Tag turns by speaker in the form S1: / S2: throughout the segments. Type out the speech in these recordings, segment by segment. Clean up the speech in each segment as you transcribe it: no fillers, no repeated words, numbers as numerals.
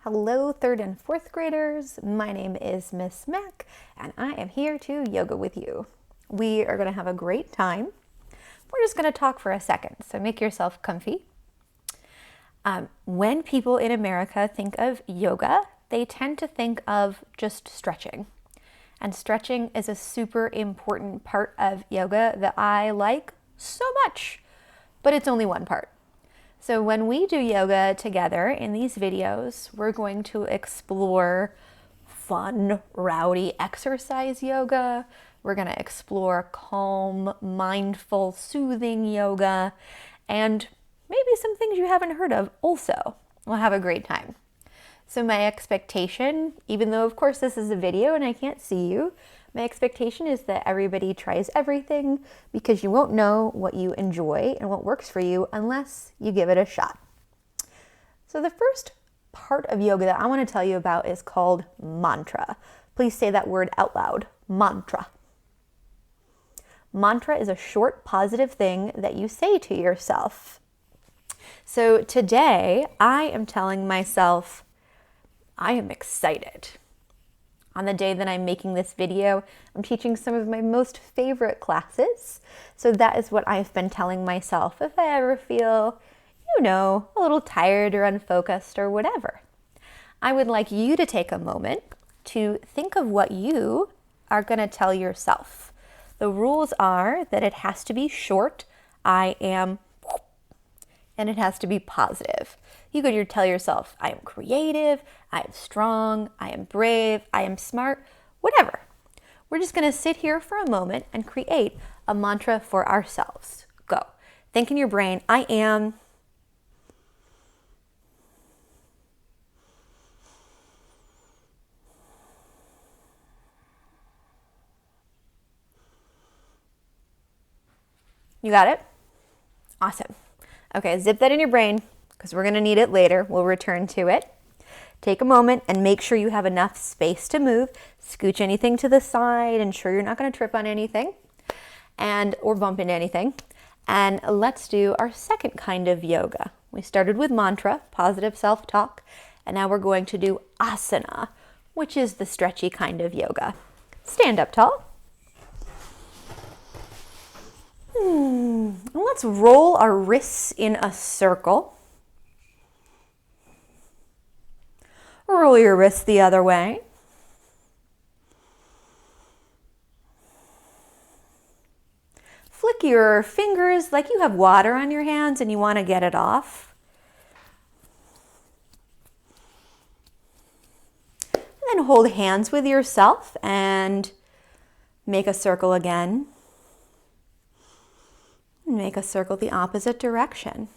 S1: Hello, third and fourth graders. My name is Miss Mack, and I am here to yoga with you. We are going to have a great time. We're just going to talk for a second, so make yourself comfy. When people in America think of yoga, they tend to think of just stretching. And stretching is a super important part of yoga that I like so much, but it's only one part. So when we do yoga together in these videos, we're going to explore fun, rowdy exercise yoga. We're going to explore calm, mindful, soothing yoga, and maybe some things you haven't heard of also. We'll have a great time. So my expectation, even though of course this is a video and I can't see you, my expectation is that everybody tries everything because you won't know what you enjoy and what works for you unless you give it a shot. So the first part of yoga that I want to tell you about is called mantra. Please say that word out loud, mantra. Mantra is a short positive thing that you say to yourself. So today I am telling myself, I am excited. On the day that I'm making this video, I'm teaching some of my most favorite classes. So that is what I've been telling myself if I ever feel, a little tired or unfocused or whatever. I would like you to take a moment to think of what you are going to tell yourself. The rules are that it has to be short, I am, and it has to be positive. You could tell yourself, I am creative, I am strong, I am brave, I am smart, whatever. We're just going to sit here for a moment and create a mantra for ourselves. Go. Think in your brain, I am. You got it? Awesome. Okay, zip that in your brain because we're going to need it later. We'll return to it. Take a moment and make sure you have enough space to move. Scooch anything to the side. Ensure you're not going to trip on anything or bump into anything. And let's do our second kind of yoga. We started with mantra, positive self-talk, and now we're going to do asana, which is the stretchy kind of yoga. Stand up tall. And let's roll our wrists in a circle. Roll your wrists the other way. Flick your fingers like you have water on your hands and you want to get it off. And then hold hands with yourself and make a circle again. Make a circle the opposite direction.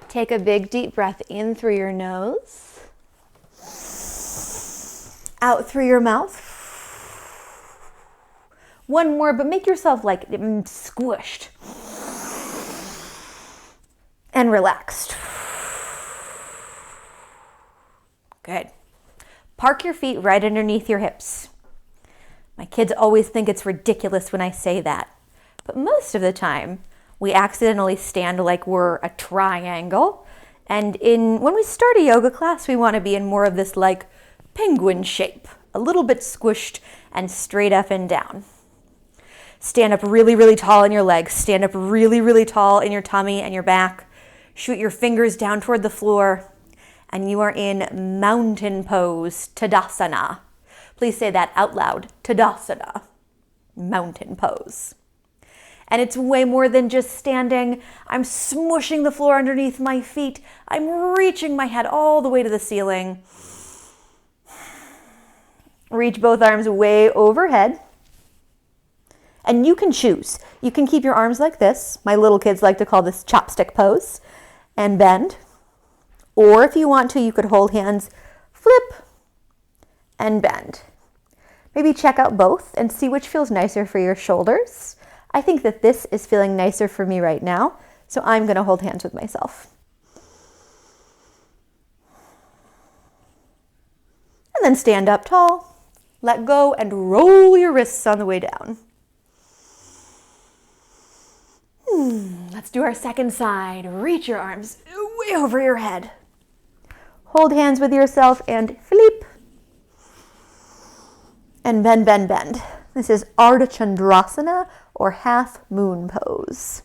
S1: Take a big deep breath in through your nose. Out through your mouth. One more, but make yourself like squished and relaxed. Good. Park your feet right underneath your hips. My kids always think it's ridiculous when I say that, but most of the time we accidentally stand like we're a triangle. And when we start a yoga class, we want to be in more of this like penguin shape, a little bit squished and straight up and down. Stand up really, really tall in your legs. Stand up really, really tall in your tummy and your back. Shoot your fingers down toward the floor. And you are in mountain pose, Tadasana. Please say that out loud, Tadasana, mountain pose. And it's way more than just standing. I'm smushing the floor underneath my feet. I'm reaching my head all the way to the ceiling. Reach both arms way overhead. And you can choose. You can keep your arms like this. My little kids like to call this chopstick pose. And bend. Or if you want to, you could hold hands, flip, and bend. Maybe check out both and see which feels nicer for your shoulders. I think that this is feeling nicer for me right now, so I'm going to hold hands with myself. And then stand up tall. Let go and roll your wrists on the way down. Let's do our second side. Reach your arms way over your head. Hold hands with yourself and flip. And bend, bend, bend. This is Ardha Chandrasana or half moon pose.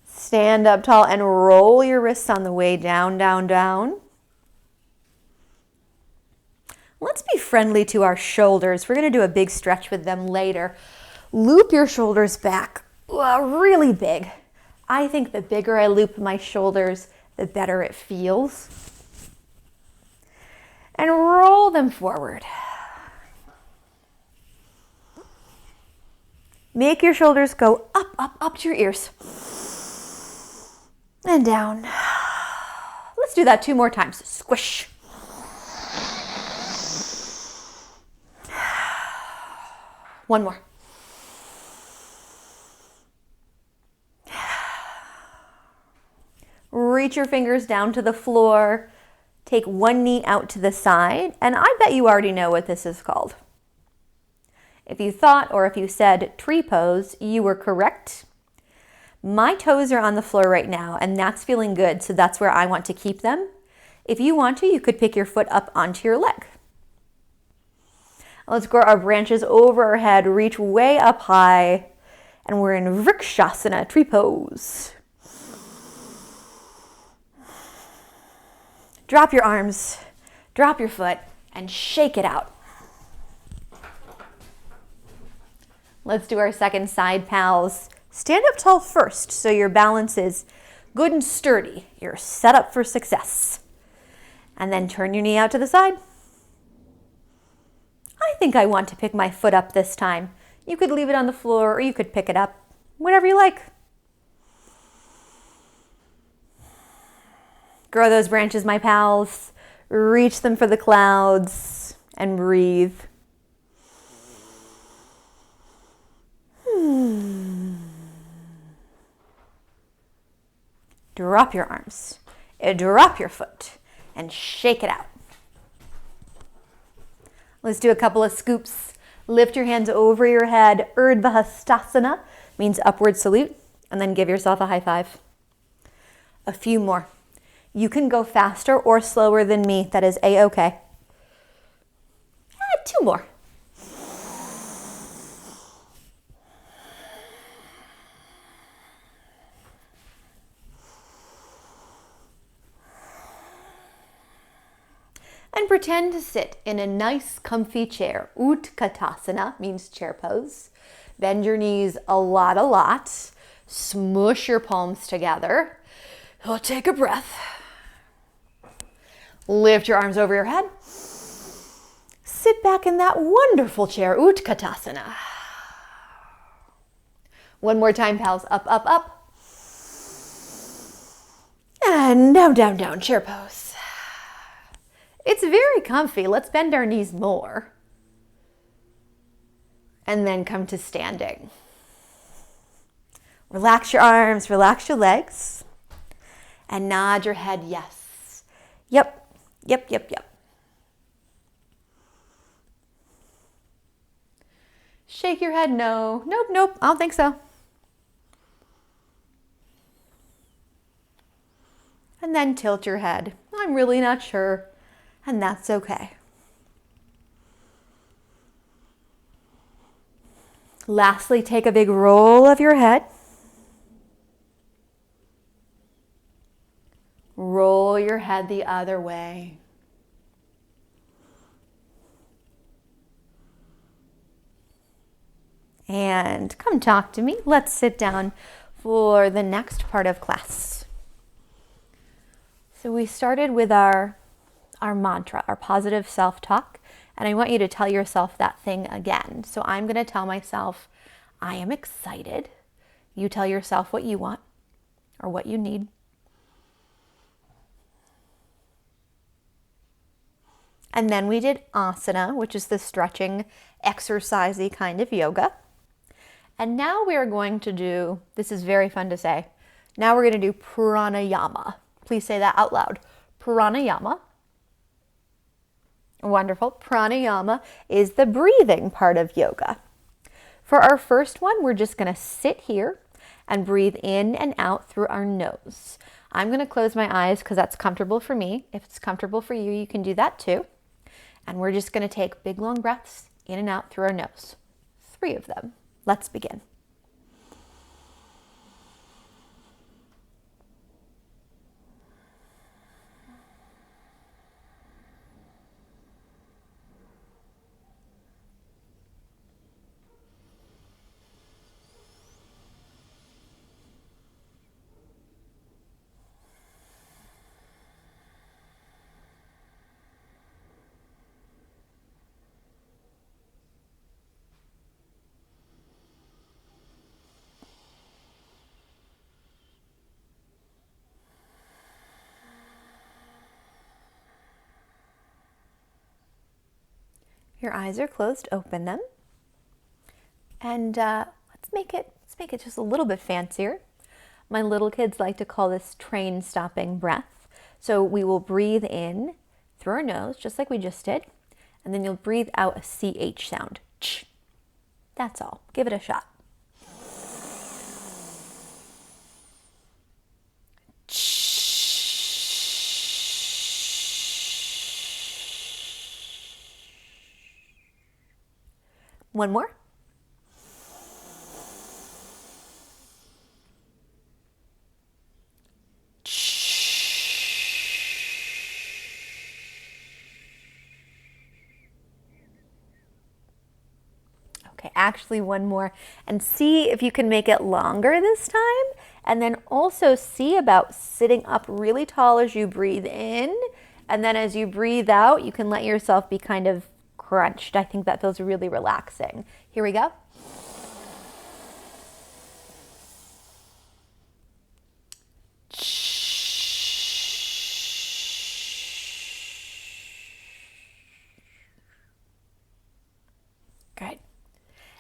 S1: Stand up tall and roll your wrists on the way down, down, down. Let's be friendly to our shoulders. We're going to do a big stretch with them later. Loop your shoulders back, really big. I think the bigger I loop my shoulders, the better it feels. And roll them forward. Make your shoulders go up, up, up to your ears. And down. Let's do that 2 more times. Squish. One more. Reach your fingers down to the floor. Take one knee out to the side. And I bet you already know what this is called. If you thought or if you said tree pose, you were correct. My toes are on the floor right now, and that's feeling good, so that's where I want to keep them. If you want to, you could pick your foot up onto your leg. Let's grow our branches over our head, reach way up high, and we're in Vrikshasana, tree pose. Drop your arms, drop your foot, and shake it out. Let's do our second side, pals. Stand up tall first so your balance is good and sturdy. You're set up for success. And then turn your knee out to the side. I think I want to pick my foot up this time. You could leave it on the floor or you could pick it up, whatever you like. Grow those branches, my pals. Reach them for the clouds and breathe. Drop your arms, drop your foot, and shake it out. Let's do a couple of scoops. Lift your hands over your head. Urdhva Hastasana means upward salute, and then give yourself a high five. A few more. You can go faster or slower than me. That is a-okay. 2 more. And pretend to sit in a nice comfy chair. Utkatasana means chair pose. Bend your knees a lot. Smush your palms together. We'll take a breath. Lift your arms over your head. Sit back in that wonderful chair, Utkatasana. One more time, pals. Up, up, up. And down, down, down, chair pose. It's very comfy. Let's bend our knees more. And then come to standing. Relax your arms, relax your legs. And nod your head, yes. Yep. Shake your head, no. Nope, I don't think so. And then tilt your head. I'm really not sure. And that's okay. Lastly, take a big roll of your head. Roll your head the other way. And come talk to me. Let's sit down for the next part of class. So we started with our mantra, our positive self-talk, and I want you to tell yourself that thing again. So I'm going to tell myself, I am excited. You tell yourself what you want or what you need. And then we did asana, which is the stretching, exercisey kind of yoga. And now we're going to do, this is very fun to say, now we're going to do pranayama. Please say that out loud. Pranayama. Wonderful. Pranayama is the breathing part of yoga. For our first one, we're just going to sit here and breathe in and out through our nose. I'm going to close my eyes because that's comfortable for me. If it's comfortable for you, you can do that too. And we're just going to take big long breaths in and out through our nose. 3 of them. Let's begin. Your eyes are closed, open them. And let's make it just a little bit fancier. My little kids like to call this train stopping breath. So we will breathe in through our nose, just like we just did, and then you'll breathe out a CH sound. Ch. That's all. Give it a shot. One more. Okay, actually one more. And see if you can make it longer this time. And then also see about sitting up really tall as you breathe in. And then as you breathe out, you can let yourself be kind of crunched. I think that feels really relaxing. Here we go. Good.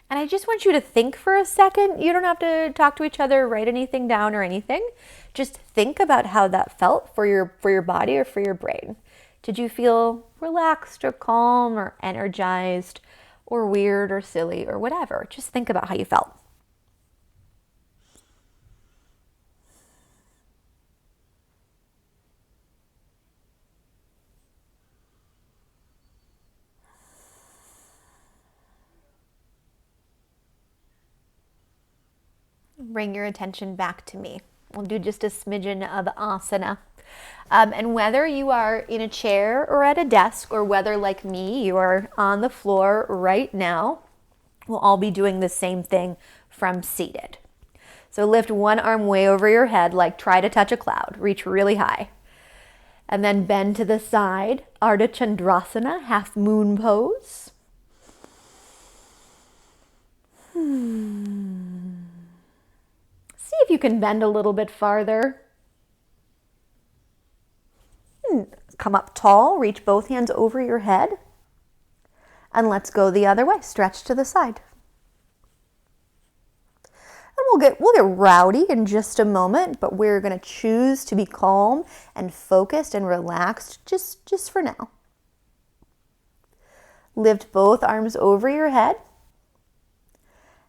S1: And I just want you to think for a second. You don't have to talk to each other, write anything down or anything. Just think about how that felt for your body or for your brain. Did you feel relaxed or calm or energized or weird or silly or whatever? Just think about how you felt. Bring your attention back to me. We'll do just a smidgen of asana. And whether you are in a chair or at a desk, or whether like me, you are on the floor right now, we'll all be doing the same thing from seated. So lift one arm way over your head, like try to touch a cloud, reach really high. And then bend to the side, Ardha Chandrasana, half moon pose. See if you can bend a little bit farther. Come up tall, reach both hands over your head. And let's go the other way, stretch to the side. And we'll get rowdy in just a moment, but we're going to choose to be calm and focused and relaxed just for now. Lift both arms over your head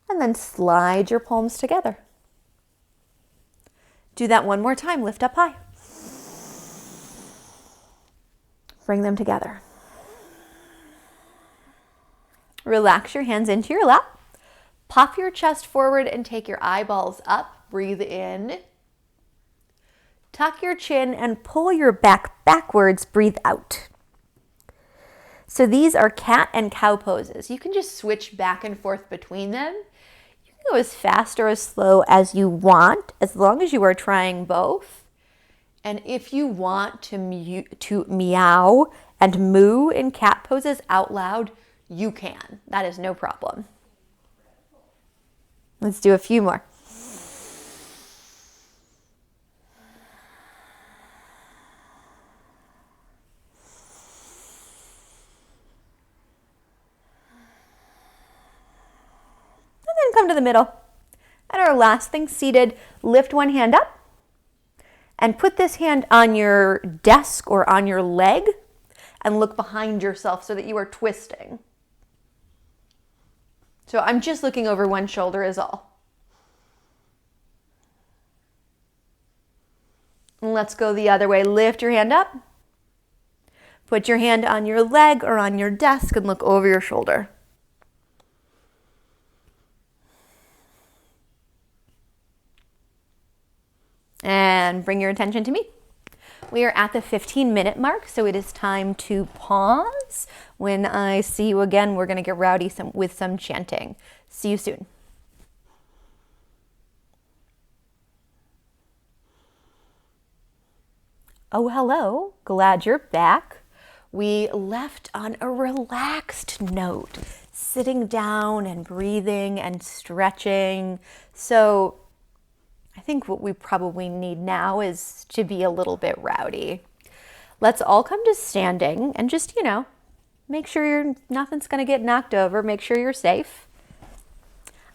S1: and then slide your palms together. Do that one more time. Lift up high. Bring them together. Relax your hands into your lap. Pop your chest forward and take your eyeballs up. Breathe in. Tuck your chin and pull your back backwards. Breathe out. So these are cat and cow poses. You can just switch back and forth between them. You can go as fast or as slow as you want, as long as you are trying both. And if you want to meow and moo in cat poses out loud, you can. That is no problem. Let's do a few more. And then come to the middle. And our last thing, seated, lift one hand up. And put this hand on your desk or on your leg and look behind yourself so that you are twisting. So I'm just looking over one shoulder is all. Let's go the other way. Lift your hand up. Put your hand on your leg or on your desk and look over your shoulder. And bring your attention to me. We are at the 15-minute mark, so it is time to pause. When I see you again, we're going to get rowdy with some chanting. See you soon. Oh, hello. Glad you're back. We left on a relaxed note, sitting down and breathing and stretching. So I think what we probably need now is to be a little bit rowdy. Let's all come to standing and just, make sure nothing's going to get knocked over. Make sure you're safe.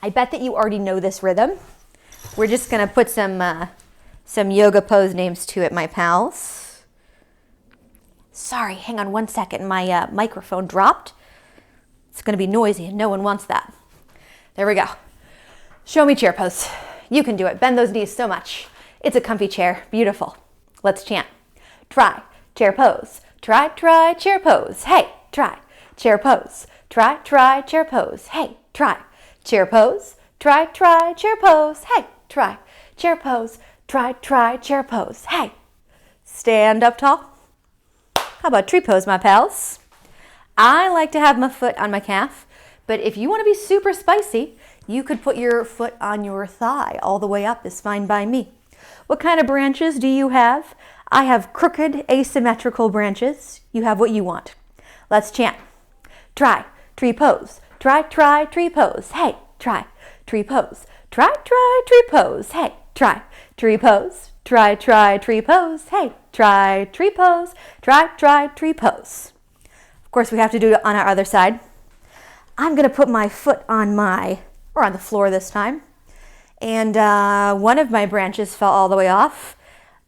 S1: I bet that you already know this rhythm. We're just going to put some yoga pose names to it, my pals. Sorry, hang on one second. My microphone dropped. It's going to be noisy and no one wants that. There we go. Show me chair pose. You can do it. Bend those knees so much. It's a comfy chair. Beautiful. Let's chant. Try, chair pose. Try, chair pose. Hey, try, chair pose. Try, chair pose. Hey, try, chair pose. Try, chair pose. Hey, try, chair pose. Try, chair pose. Hey. Stand up tall. How about tree pose, my pals? I like to have my foot on my calf, but if you want to be super spicy, you could put your foot on your thigh. All the way up is fine by me. What kind of branches do you have? I have crooked, asymmetrical branches. You have what you want. Let's chant. Try, tree pose. Try, tree pose. Hey, try, tree pose. Try, tree pose. Hey, try, tree pose. Try, tree pose. Hey, try, tree pose. Try, tree pose. Of course, we have to do it on our other side. I'm going to put my foot on the floor this time. And one of my branches fell all the way off,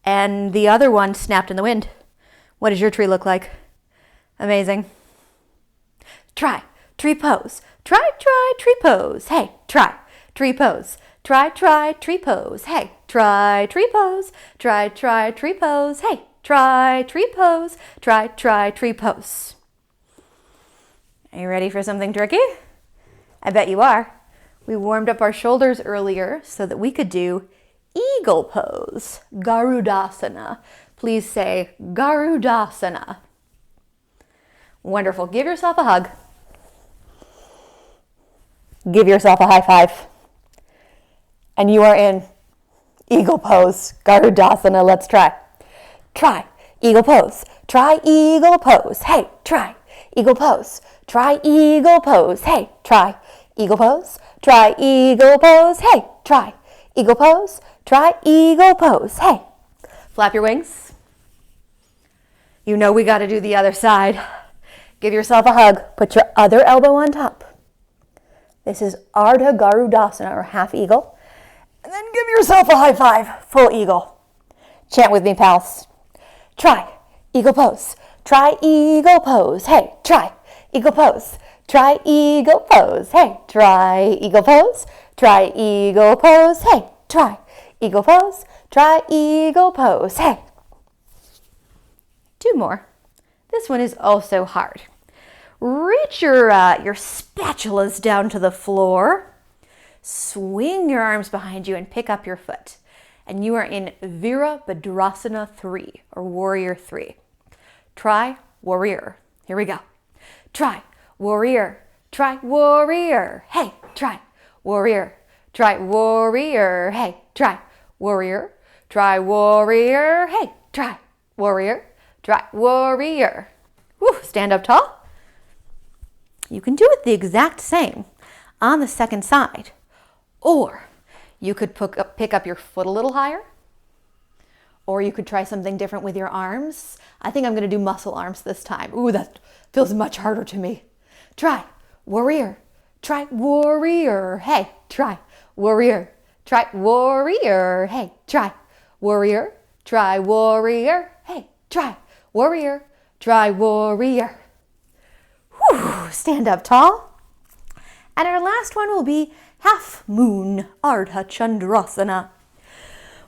S1: and the other one snapped in the wind. What does your tree look like? Amazing. Try, tree pose. Try, tree pose. Hey, try, tree pose. Try, tree pose. Hey, try, tree pose. Try, tree pose. Hey, try, tree pose. Try, tree pose. Are you ready for something tricky? I bet you are. We warmed up our shoulders earlier so that we could do eagle pose, Garudasana. Please say Garudasana. Wonderful. Give yourself a hug. Give yourself a high five. And you are in eagle pose, Garudasana. Let's try. Try eagle pose. Try eagle pose. Hey, try eagle pose. Try eagle pose. Hey, try eagle pose. Try eagle pose. Hey, try eagle pose. Try eagle pose. Hey. Flap your wings. You know we got to do the other side. Give yourself a hug. Put your other elbow on top. This is Ardha Garudasana, or half eagle. And then give yourself a high five. Full eagle. Chant with me, pals. Try eagle pose. Try eagle pose. Hey, try eagle pose. Try eagle pose. Hey, try eagle pose. Try eagle pose. Hey, try eagle pose. Try eagle pose. Hey. 2 more. This one is also hard. Reach your spatulas down to the floor. Swing your arms behind you and pick up your foot. And you are in Virabhadrasana 3, or Warrior 3. Try warrior. Here we go. Try warrior. Try warrior. Hey, try warrior. Try warrior. Hey, try warrior. Try warrior. Hey, try warrior. Try warrior. Woo, stand up tall. You can do it the exact same on the second side. Or you could pick up your foot a little higher. Or you could try something different with your arms. I think I'm going to do muscle arms this time. Ooh, that feels much harder to me. Try warrior. Try warrior. Hey, try warrior. Try warrior. Hey, try warrior. Try warrior. Hey, try warrior. Try warrior. Whew, stand up tall. And our last one will be half moon, Ardha Chandrasana.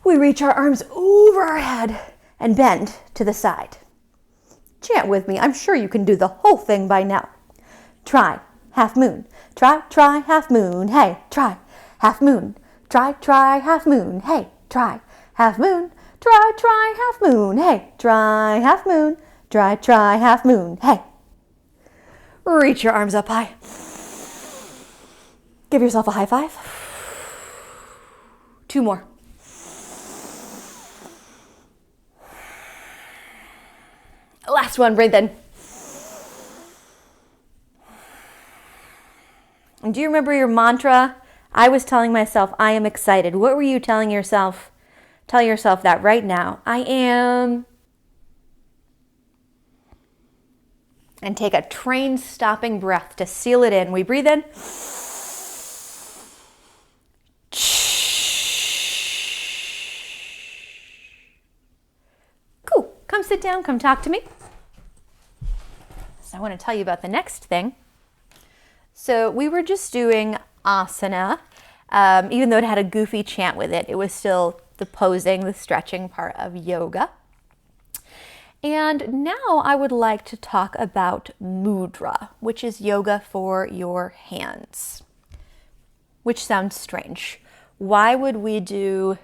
S1: We reach our arms over our head and bend to the side. Chant with me. I'm sure you can do the whole thing by now. Try, half moon. Try, half moon. Hey, try, half moon. Try, half moon. Hey, try, half moon. Try, half moon. Hey, try, half moon. Try, half moon. Hey. Reach your arms up high. Give yourself a high five. 2 more. Last one, breathe in. And do you remember your mantra? I was telling myself, I am excited. What were you telling yourself? Tell yourself that right now. I am. And take a train-stopping breath to seal it in. We breathe in. Cool. Come sit down. Come talk to me. So I want to tell you about the next thing. So we were just doing asana. Even though it had a goofy chant with it, it was still the posing, the stretching part of yoga. And now I would like to talk about mudra, which is yoga for your hands, which sounds strange. Why would we do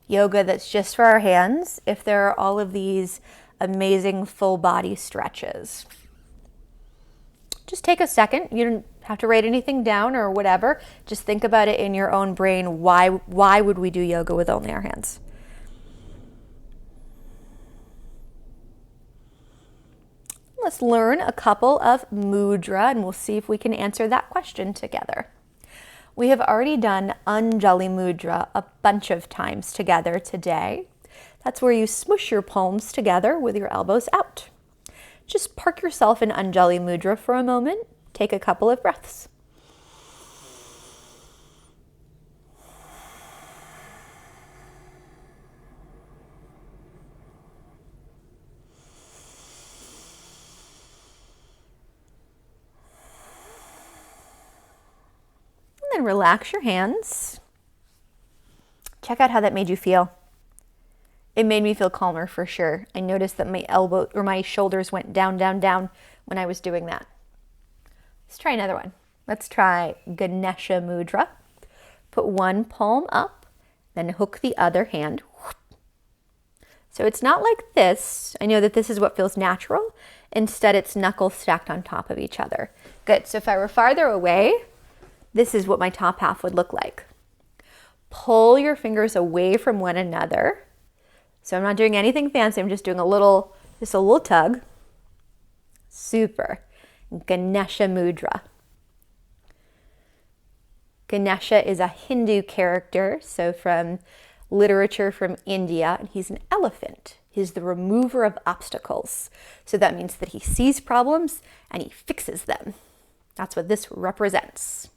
S1: yoga that's just for our hands if there are all of these amazing full body stretches? Just take a second. You don't have to write anything down or whatever. Just think about it in your own brain. Why would we do yoga with only our hands? Let's learn a couple of mudra and we'll see if we can answer that question together. We have already done Anjali Mudra a bunch of times together today. That's where you smush your palms together with your elbows out. Just park yourself in Anjali Mudra for a moment. Take a couple of breaths. And then relax your hands. Check out how that made you feel. It made me feel calmer for sure. I noticed that my elbow or my shoulders went down, down, down when I was doing that. Let's try another one. Let's try Ganesha Mudra. Put one palm up, then hook the other hand. So it's not like this. I know that this is what feels natural. Instead, it's knuckles stacked on top of each other. Good. So if I were farther away, this is what my top half would look like. Pull your fingers away from one another. So I'm not doing anything fancy. I'm just doing a little tug. Super. Ganesha Mudra. Ganesha is a Hindu character, so from literature from India, and he's an elephant. He's the remover of obstacles. So that means that he sees problems and he fixes them. That's what this represents.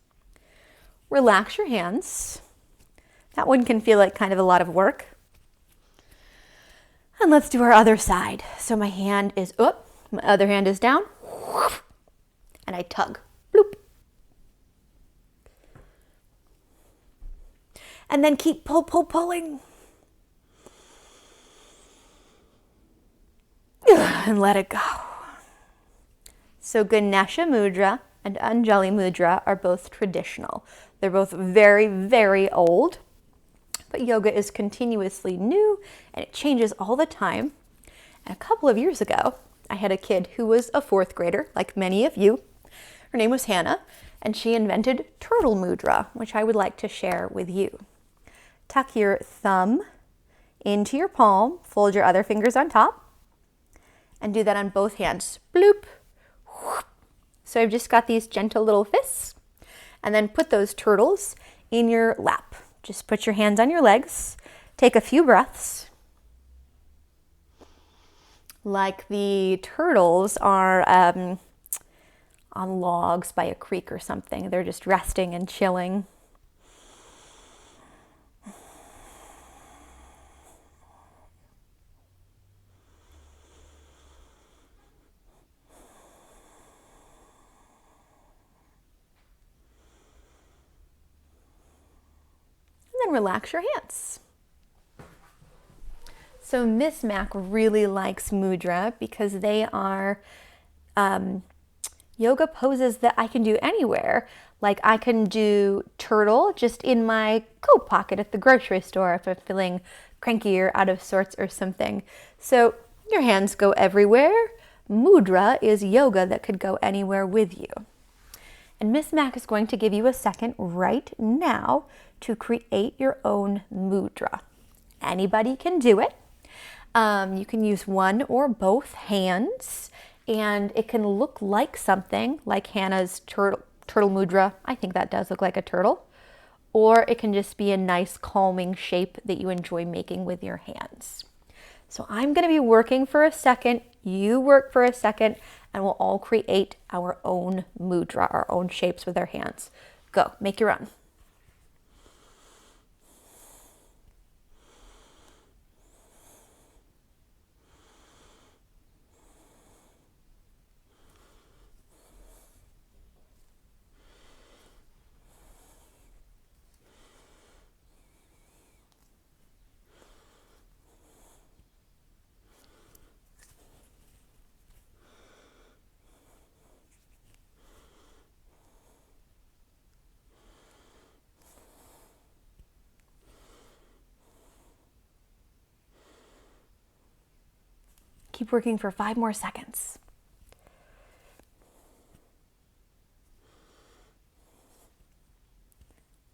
S1: Relax your hands. That one can feel like kind of a lot of work. And let's do our other side. So my hand is up, my other hand is down, and I tug. Bloop. And then keep pulling. And let it go. So Ganesha Mudra and Anjali Mudra are both traditional. They're both very, very old, but yoga is continuously new and it changes all the time. And a couple of years ago, I had a kid who was a 4th grader, like many of you. Her name was Hannah, and she invented Turtle Mudra, which I would like to share with you. Tuck your thumb into your palm, fold your other fingers on top, and do that on both hands. Bloop. So I've just got these gentle little fists, and then put those turtles in your lap. Just put your hands on your legs, take a few breaths. Like the turtles are on logs by a creek or something. They're just resting and chilling. And then relax your hands. So Miss Mack really likes mudra because they are yoga poses that I can do anywhere. Like I can do turtle just in my coat pocket at the grocery store if I'm feeling cranky or out of sorts or something. So your hands go everywhere. Mudra is yoga that could go anywhere with you. And Miss Mack is going to give you a second right now to create your own mudra. Anybody can do it. You can use one or both hands, and it can look like something like Hannah's turtle mudra. I think that does look like a turtle. Or it can just be a nice calming shape that you enjoy making with your hands. So I'm going to be working for a second, you work for a second, and we'll all create our own mudra, our own shapes with our hands. Go, make your own. Keep working for 5 more seconds.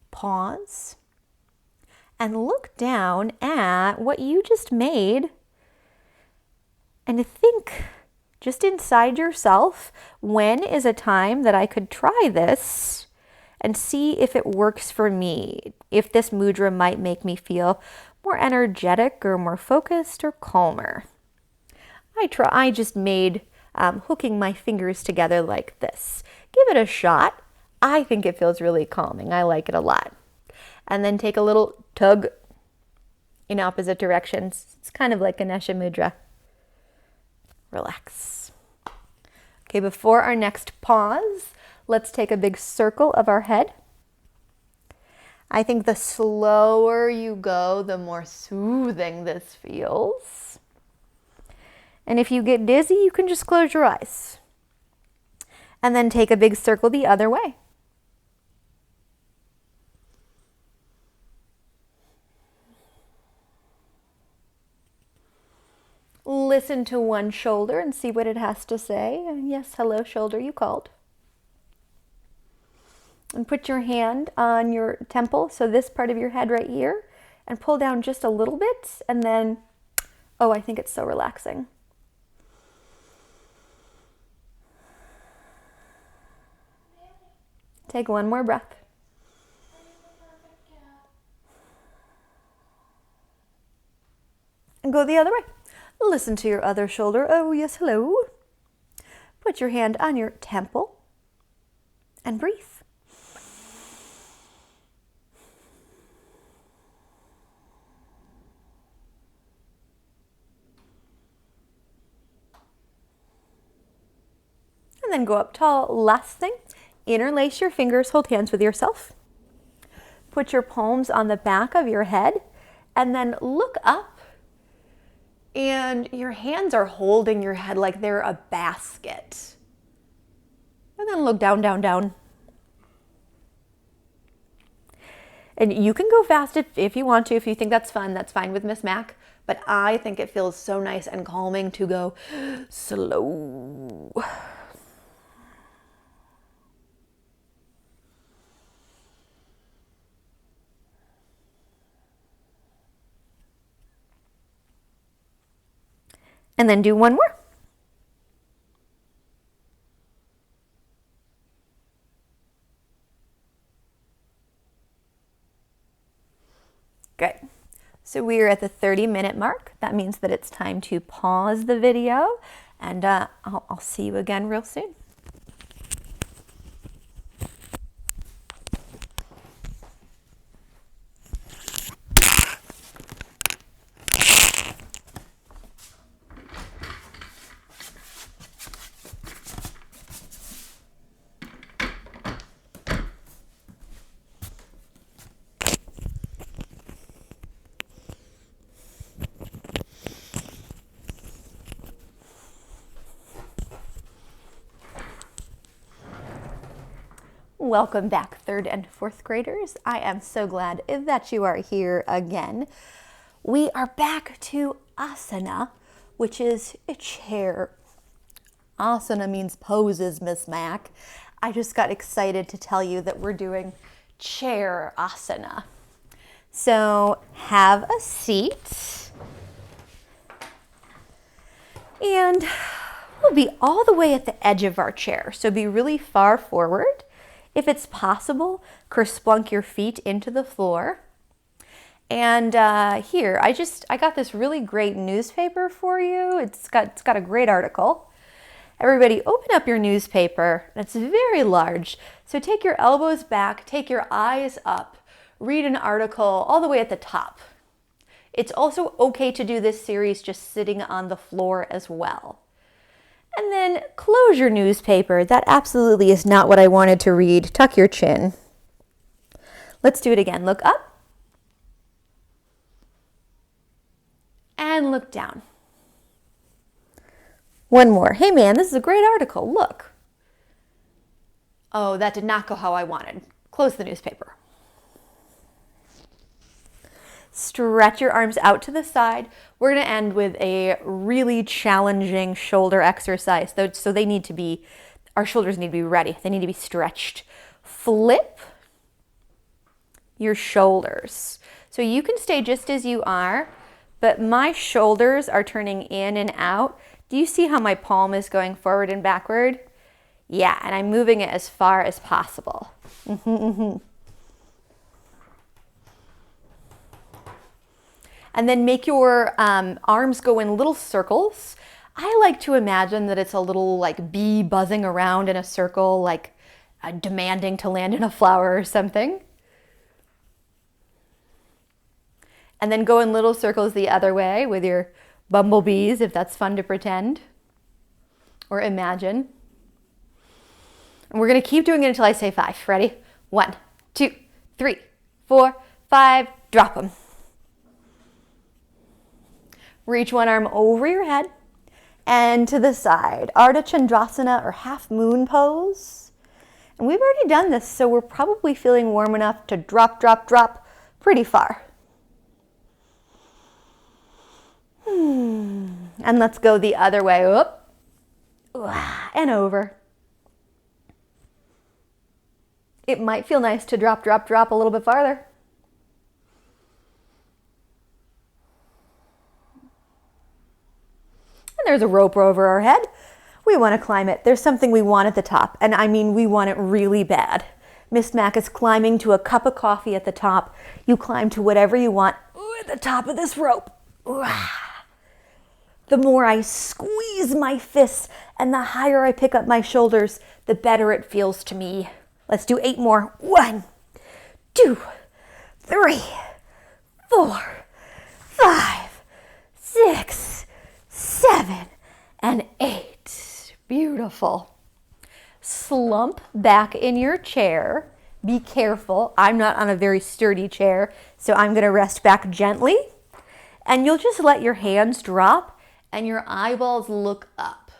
S1: Pause and look down at what you just made and think just inside yourself, when is a time that I could try this and see if it works for me, if this mudra might make me feel more energetic or more focused or calmer. I just made hooking my fingers together like this. Give it a shot. I think it feels really calming. I like it a lot. And then take a little tug in opposite directions. It's kind of like Ganesha Mudra. Relax. Okay, before our next pause, let's take a big circle of our head. I think the slower you go, the more soothing this feels. And if you get dizzy, you can just close your eyes. And then take a big circle the other way. Listen to one shoulder and see what it has to say. Yes, hello, shoulder, you called. And put your hand on your temple, so this part of your head right here, and pull down just a little bit, and then, oh, I think it's so relaxing. Take one more breath. And go the other way. Listen to your other shoulder. Oh, yes, hello. Put your hand on your temple and breathe. And then go up tall. Last thing, interlace your fingers, hold hands with yourself. Put your palms on the back of your head and then look up. And your hands are holding your head like they're a basket. And then look down, down, down. And you can go fast if you want to. If you think that's fun, that's fine with Miss Mack. But I think it feels so nice and calming to go slow. And then do one more. Good. So we are at the 30-minute mark. That means that it's time to pause the video, and I'll see you again real soon. Welcome back, 3rd and 4th graders. I am so glad that you are here again. We are back to asana, which is a chair. Asana means poses, Miss Mack. I just got excited to tell you that we're doing chair asana. So have a seat. And we'll be all the way at the edge of our chair. So be really far forward. If it's possible, kerplunk your feet into the floor. And here, I got this really great newspaper for you. It's got a great article. Everybody open up your newspaper. It's very large. So take your elbows back, take your eyes up, read an article all the way at the top. It's also okay to do this series just sitting on the floor as well. And then close your newspaper. That absolutely is not what I wanted to read. Tuck your chin. Let's do it again. Look up. And look down. One more. Hey man, this is a great article. Look. Oh, that did not go how I wanted. Close the newspaper. Stretch your arms out to the side. We're going to end with a really challenging shoulder exercise. So our shoulders need to be ready. They need to be stretched. Flip your shoulders. So you can stay just as you are, but my shoulders are turning in and out. Do you see how my palm is going forward and backward? Yeah, and I'm moving it as far as possible. And then make your arms go in little circles. I like to imagine that it's a little like bee buzzing around in a circle, like demanding to land in a flower or something. And then go in little circles the other way with your bumblebees, if that's fun to pretend or imagine. And we're going to keep doing it until I say 5. Ready? 1, 2, 3, 4, 5. Drop them. Reach one arm over your head and to the side. Ardha Chandrasana or half moon pose. And we've already done this, so we're probably feeling warm enough to drop pretty far. And let's go the other way. Up and over. It might feel nice to drop a little bit farther. And there's a rope over our head. We want to climb it. There's something we want at the top, and I mean we want it really bad. Miss Mack is climbing to a cup of coffee at the top. You climb to whatever you want at the top of this rope. The more I squeeze my fists and the higher I pick up my shoulders, the better it feels to me. Let's do 8 more. 1, 2, 3, 4, 5, 6, 7, and 8. Beautiful. Slump back in your chair. Be careful. I'm not on a very sturdy chair, so I'm going to rest back gently. And you'll just let your hands drop and your eyeballs look up.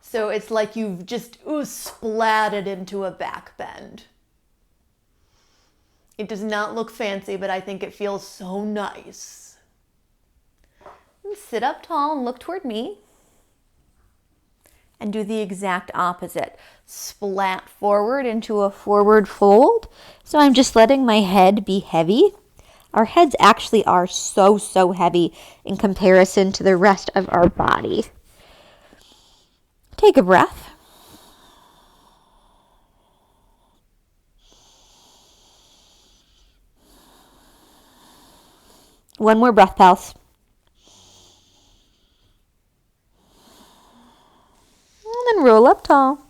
S1: So it's like you've just splatted into a back bend. It does not look fancy, but I think it feels so nice. And sit up tall and look toward me. And do the exact opposite. Splat forward into a forward fold. So I'm just letting my head be heavy. Our heads actually are so heavy in comparison to the rest of our body. Take a breath. One more breath, pals. And then roll up tall.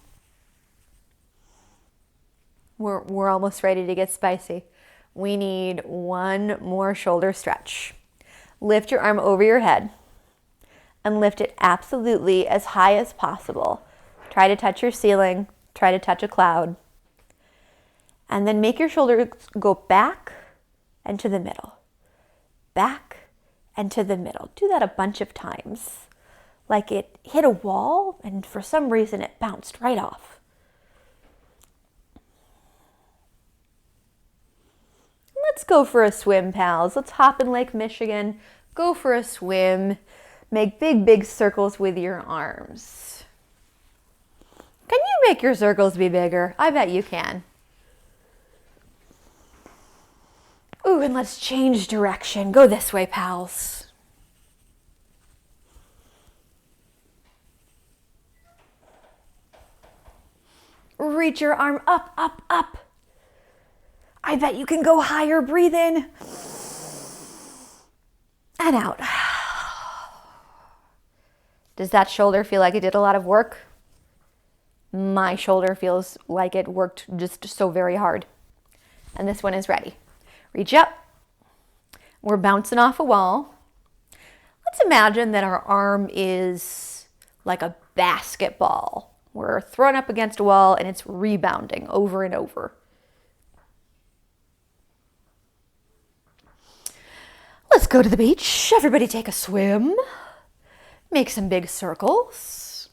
S1: We're almost ready to get spicy. We need one more shoulder stretch. Lift your arm over your head and lift it absolutely as high as possible. Try to touch your ceiling. Try to touch a cloud. And then make your shoulders go back and to the middle. Back and to the middle. Do that a bunch of times. Like it hit a wall and for some reason it bounced right off. Let's go for a swim, pals. Let's hop in Lake Michigan, go for a swim, make big, big circles with your arms. Can you make your circles be bigger? I bet you can. Ooh, and let's change direction. Go this way, pals. Reach your arm up, up, up. I bet you can go higher. Breathe in and out. Does that shoulder feel like it did a lot of work? My shoulder feels like it worked just so very hard. And this one is ready. Reach up. We're bouncing off a wall. Let's imagine that our arm is like a basketball. We're thrown up against a wall and it's rebounding over and over. Let's go to the beach. Everybody take a swim. Make some big circles.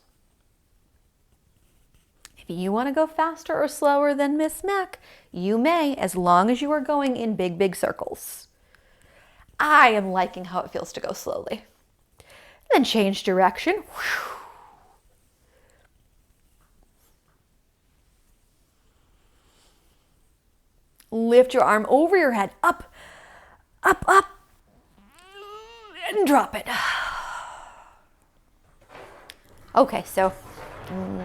S1: If you want to go faster or slower than Miss Mack, you may, as long as you are going in big, big circles. I am liking how it feels to go slowly. Then change direction. Lift your arm over your head, up, up, up, and drop it. Okay, so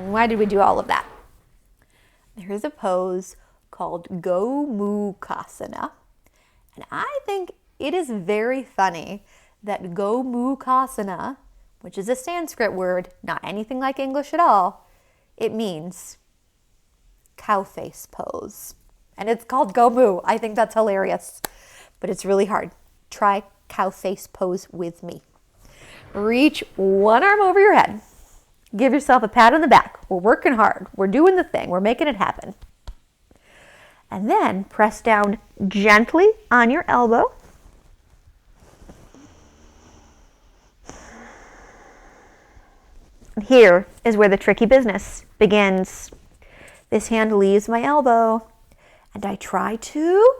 S1: why did we do all of that? There's a pose called Gomukhasana, and I think it is very funny that Gomukhasana, which is a Sanskrit word, not anything like English at all, it means cow face pose. And it's called Gomu. I think that's hilarious, but it's really hard. Try cow face pose with me. Reach one arm over your head. Give yourself a pat on the back. We're working hard. We're doing the thing. We're making it happen. And then press down gently on your elbow. And here is where the tricky business begins. This hand leaves my elbow, and I try to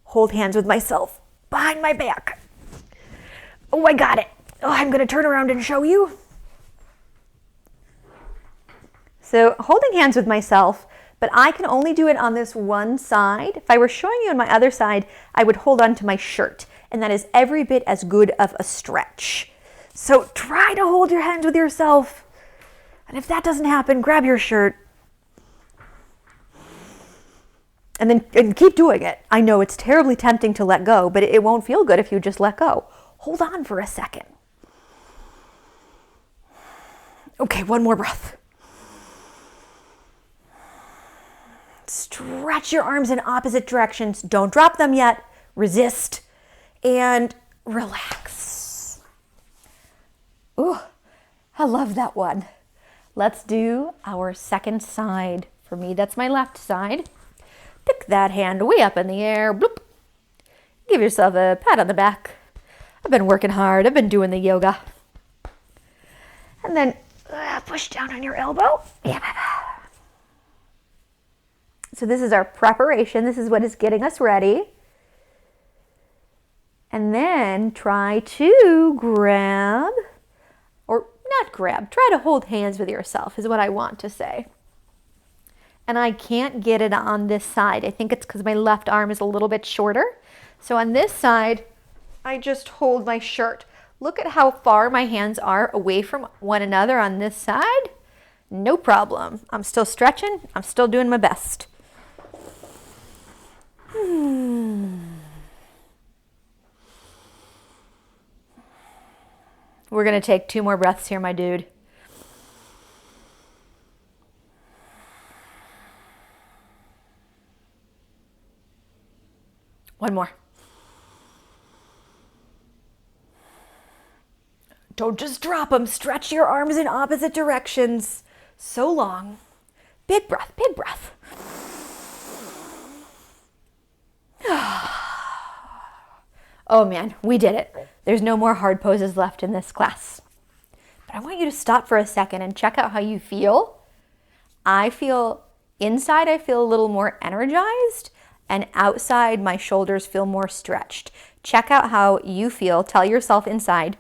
S1: hold hands with myself behind my back. Oh, I got it. Oh, I'm going to turn around and show you. So holding hands with myself, but I can only do it on this one side. If I were showing you on my other side, I would hold on to my shirt, and that is every bit as good of a stretch. So try to hold your hands with yourself. And if that doesn't happen, grab your shirt. And keep doing it. I know it's terribly tempting to let go, but it won't feel good if you just let go. Hold on for a second. Okay, one more breath. Stretch your arms in opposite directions. Don't drop them yet. Resist and relax. Ooh, I love that one. Let's do our second side. For me, that's my left side. Pick that hand way up in the air. Bloop. Give yourself a pat on the back. I've been working hard. I've been doing the yoga. And then push down on your elbow. So this is our preparation. This is what is getting us ready. And then try to grab, or not grab, try to hold hands with yourself is what I want to say. And I can't get it on this side. I think it's because my left arm is a little bit shorter. So on this side, I just hold my shirt. Look at how far my hands are away from one another on this side. No problem. I'm still stretching. I'm still doing my best. We're going to take 2 more breaths here, my dude. One more. Don't just drop them. Stretch your arms in opposite directions. So long. Big breath, big breath. Oh man, we did it. There's no more hard poses left in this class. But I want you to stop for a second and check out how you feel. I feel inside, I feel a little more energized. and outside my shoulders feel more stretched. Check out how you feel. Tell yourself inside.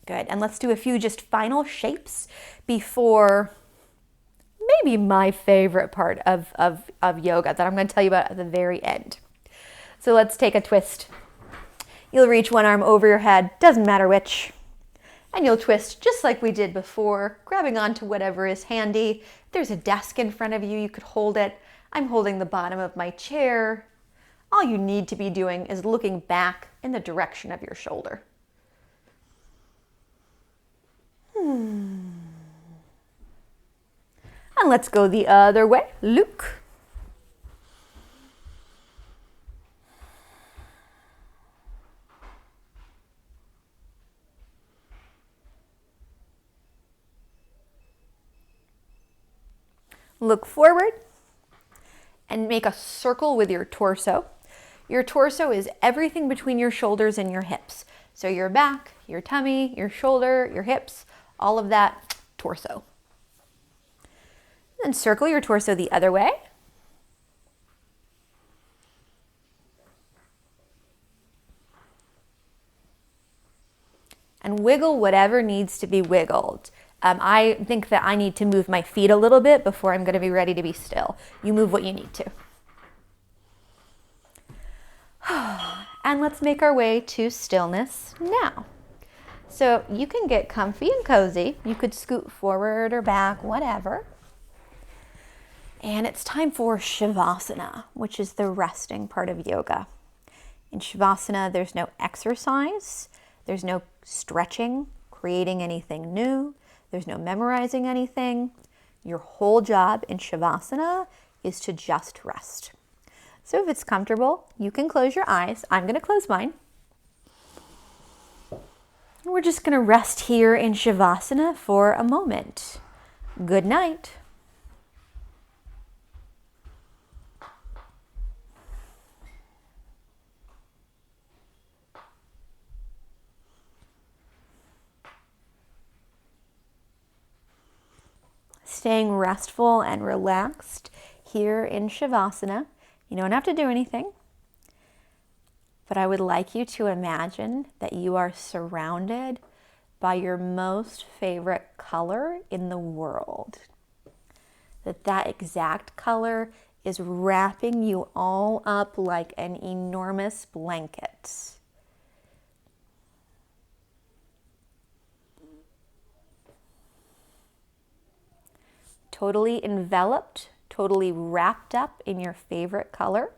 S1: Good. And let's do a few just final shapes before maybe my favorite part of yoga that I'm going to tell you about at the very end. So let's take a twist. You'll reach one arm over your head, doesn't matter which. And you'll twist just like we did before, grabbing onto whatever is handy. If there's a desk in front of you, you could hold it. I'm holding the bottom of my chair. All you need to be doing is looking back in the direction of your shoulder. And let's go the other way. Luke. Look forward and make a circle with your torso. Your torso is everything between your shoulders and your hips. So your back, your tummy, your shoulder, your hips, all of that, torso. Then circle your torso the other way. And wiggle whatever needs to be wiggled. I think that I need to move my feet a little bit before I'm going to be ready to be still. You move what you need to. And let's make our way to stillness now. So you can get comfy and cozy. You could scoot forward or back, whatever. And it's time for Shavasana, which is the resting part of yoga. In Shavasana, there's no exercise. There's no stretching, creating anything new. There's no memorizing anything. Your whole job in Shavasana is to just rest. So if it's comfortable, you can close your eyes. I'm going to close mine. We're just going to rest here in Shavasana for a moment. Good night. Staying restful and relaxed here in Shavasana. You don't have to do anything, but I would like you to imagine that you are surrounded by your most favorite color in the world. That exact color is wrapping you all up like an enormous blanket. Totally enveloped, totally wrapped up in your favorite color.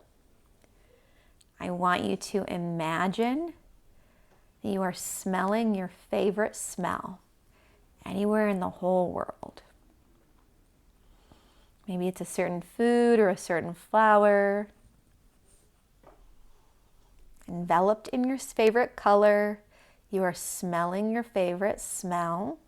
S1: I want you to imagine that you are smelling your favorite smell anywhere in the whole world. Maybe it's a certain food or a certain flower. Enveloped in your favorite color, you are smelling your favorite smell.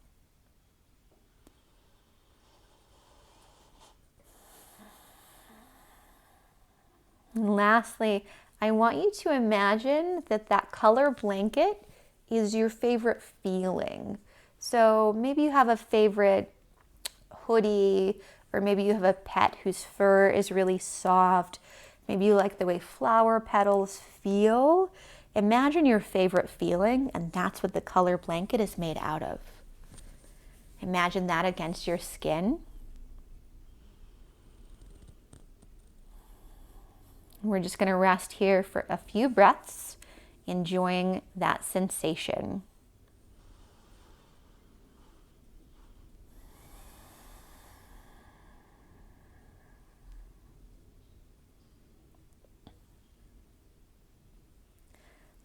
S1: And lastly, I want you to imagine that color blanket is your favorite feeling. So maybe you have a favorite hoodie, or maybe you have a pet whose fur is really soft. Maybe you like the way flower petals feel. Imagine your favorite feeling, and that's what the color blanket is made out of. Imagine that against your skin. We're just going to rest here for a few breaths, enjoying that sensation.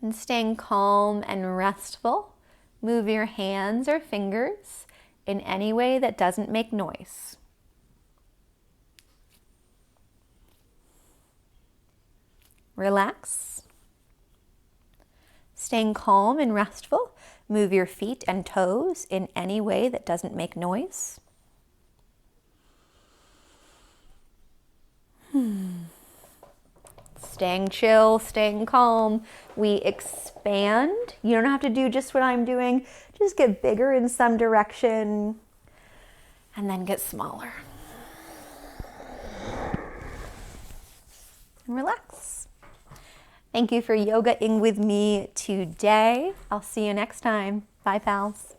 S1: And staying calm and restful, move your hands or fingers in any way that doesn't make noise. Relax. Staying calm and restful, move your feet and toes in any way that doesn't make noise. Staying chill, staying calm. We expand. You don't have to do just what I'm doing. Just get bigger in some direction and then get smaller. and relax. Thank you for yoga-ing with me today. I'll see you next time. Bye, pals.